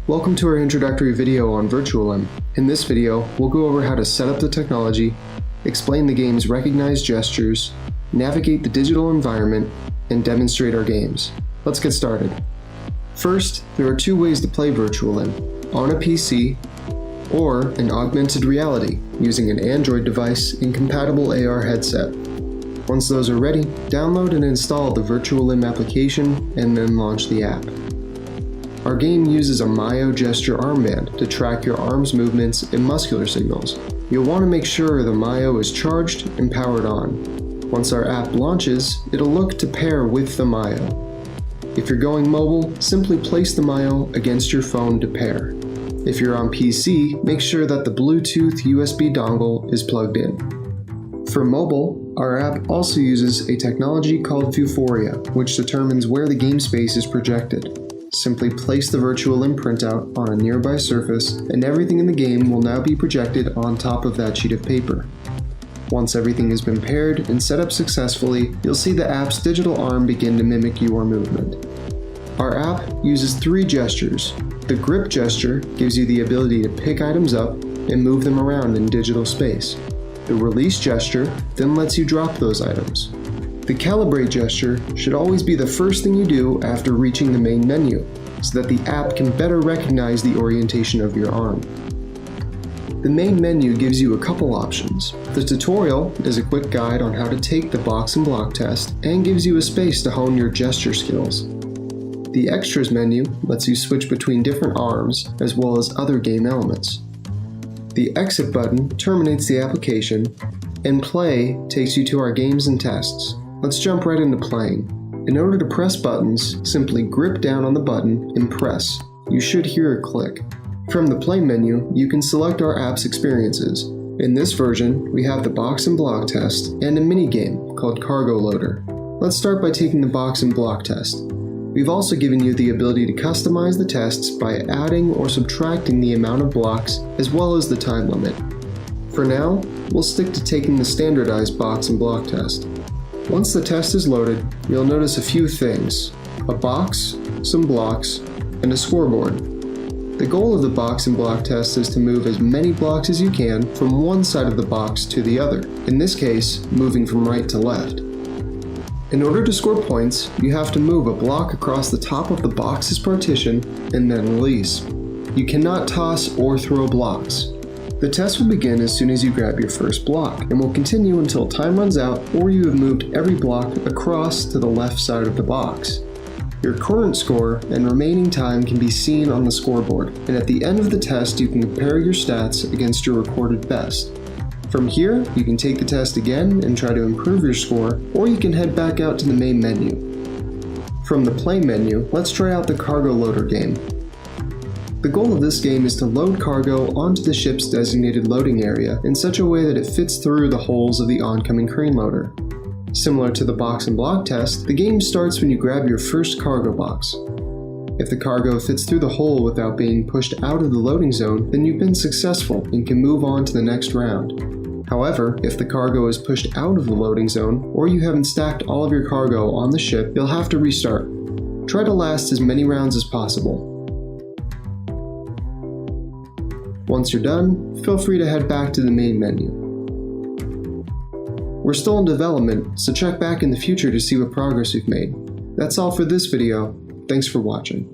Welcome to our introductory video on VirtuaLimb. In this video, we'll go over how to set up the technology, explain the game's recognized gestures, navigate the digital environment, and demonstrate our games. Let's get started. First, there are two ways to play VirtuaLimb: on a PC or an augmented reality using an Android device and compatible AR headset. Once those are ready, download and install the VirtuaLimb application and then launch the app. Our game uses a myo gesture armband to track your arm's movements and muscular signals. You'll want to make sure the myo is charged and powered on. Once our app launches, it'll look to pair with the myo. If you're going mobile, simply place the myo against your phone to pair. If you're on PC, make sure that the Bluetooth USB dongle is plugged in. For mobile, our app also uses a technology called Vuforia, which determines where the game space is projected. Simply place the VirtuaLimb printout on a nearby surface, and everything in the game will now be projected on top of that sheet of paper. Once everything has been paired and set up successfully, you'll see the app's digital arm begin to mimic your movement. Our app uses three gestures. The grip gesture gives you the ability to pick items up and move them around in digital space. The release gesture then lets you drop those items. The calibrate gesture should always be the first thing you do after reaching the main menu, so that the app can better recognize the orientation of your arm. The main menu gives you a couple options. The tutorial is a quick guide on how to take the box and block test and gives you a space to hone your gesture skills. The extras menu lets you switch between different arms as well as other game elements. The exit button terminates the application, and play takes you to our games and tests. Let's jump right into playing. In order to press buttons, simply grip down on the button and press. You should hear a click. From the play menu, you can select our app's experiences. In this version, we have the box and block test and a mini-game called Cargo Loader. Let's start by taking the box and block test. We've also given you the ability to customize the tests by adding or subtracting the amount of blocks as well as the time limit. For now, we'll stick to taking the standardized box and block test. Once the test is loaded, you'll notice a few things: a box, some blocks, and a scoreboard. The goal of the box and block test is to move as many blocks as you can from one side of the box to the other, in this case, moving from right to left. In order to score points, you have to move a block across the top of the box's partition and then release. You cannot toss or throw blocks. The test will begin as soon as you grab your first block, and will continue until time runs out or you have moved every block across to the left side of the box. Your current score and remaining time can be seen on the scoreboard, and at the end of the test you can compare your stats against your recorded best. From here, you can take the test again and try to improve your score, or you can head back out to the main menu. From the play menu, let's try out the Cargo Loader game. The goal of this game is to load cargo onto the ship's designated loading area in such a way that it fits through the holes of the oncoming crane loader. Similar to the box and block test, the game starts when you grab your first cargo box. If the cargo fits through the hole without being pushed out of the loading zone, then you've been successful and can move on to the next round. However, if the cargo is pushed out of the loading zone, or you haven't stacked all of your cargo on the ship, you'll have to restart. Try to last as many rounds as possible. Once you're done, feel free to head back to the main menu. We're still in development, so check back in the future to see what progress we've made. That's all for this video. Thanks for watching.